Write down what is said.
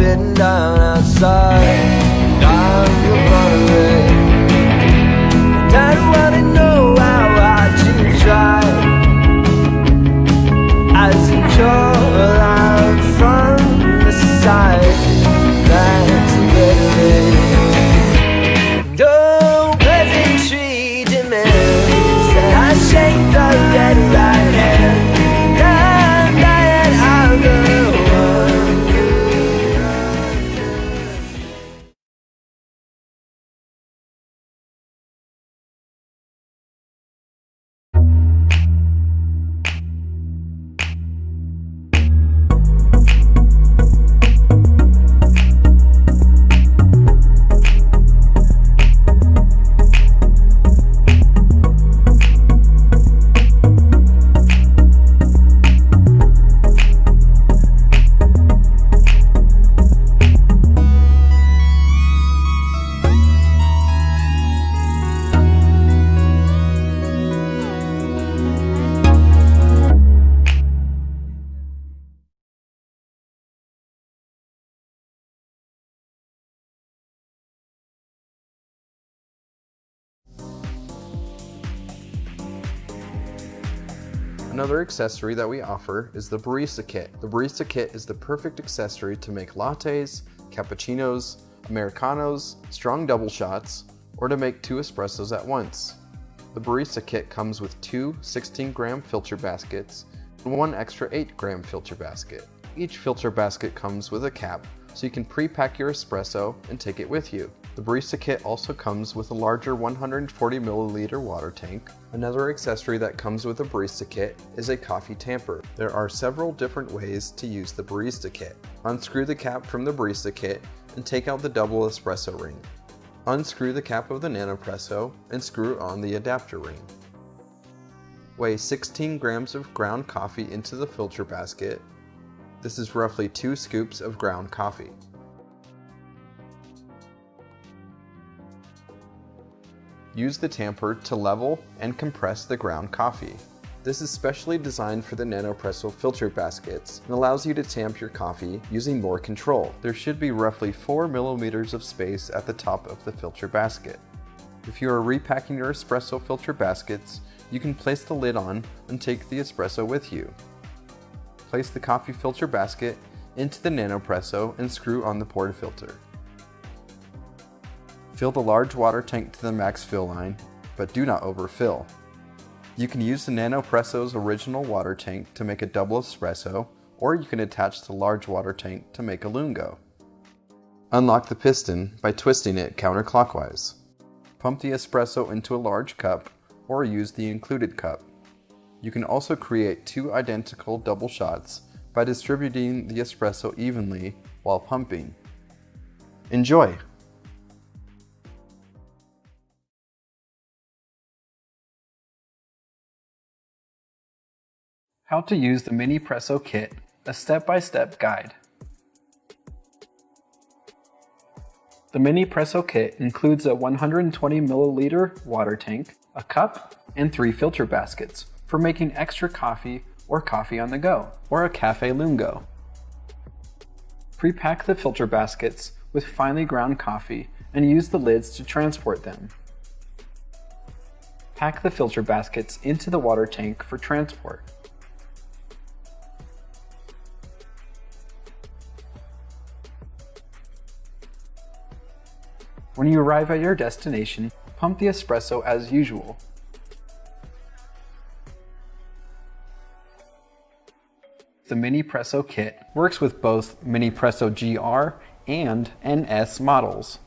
beating down outside. I'm the runaway, and I don't wanna know how hard you tried. As you call out from the side, that's a better day. No pleasantry demands that I shake the red right hand. I'm dying out the one. Another accessory that we offer is the Barista Kit. The Barista Kit is the perfect accessory to make lattes, cappuccinos, Americanos, strong double shots, or to make 2 espressos at once. The Barista Kit comes with 2 16-gram filter baskets and 1 extra 8-gram filter basket. Each filter basket comes with a cap, so you can pre-pack your espresso and take it with you. The Barista Kit also comes with a larger 140 milliliter water tank. Another accessory that comes with the Barista Kit is a coffee tamper. There are several different ways to use the Barista Kit. Unscrew the cap from the Barista Kit and take out the double espresso ring. Unscrew the cap of the NANOPRESSO and screw on the adapter ring. Weigh 16 grams of ground coffee into the filter basket. This is roughly 2 scoops of ground coffee. Use the tamper to level and compress the ground coffee. This is specially designed for the NANOPRESSO filter baskets and allows you to tamp your coffee using more control. There should be roughly 4 millimeters of space at the top of the filter basket. If you are repacking your espresso filter baskets, you can place the lid on and take the espresso with you. Place the coffee filter basket into the NANOPRESSO and screw on the portafilter. Fill the large water tank to the max fill line, but do not overfill. You can use the NANOPRESSO's original water tank to make a double espresso, or you can attach the large water tank to make a lungo. Unlock the piston by twisting it counterclockwise. Pump the espresso into a large cup, or use the included cup. You can also create 2 identical double shots by distributing the espresso evenly while pumping. Enjoy! How to use the MINIPRESSO kit, a step-by-step guide. The MINIPRESSO kit includes a 120 milliliter water tank, a cup, and 3 filter baskets for making extra coffee or coffee on the go, or a cafe lungo. Pre-pack the filter baskets with finely ground coffee and use the lids to transport them. Pack the filter baskets into the water tank for transport. When you arrive at your destination, pump the espresso as usual. The MINIPRESSO kit works with both MINIPRESSO GR and NS models.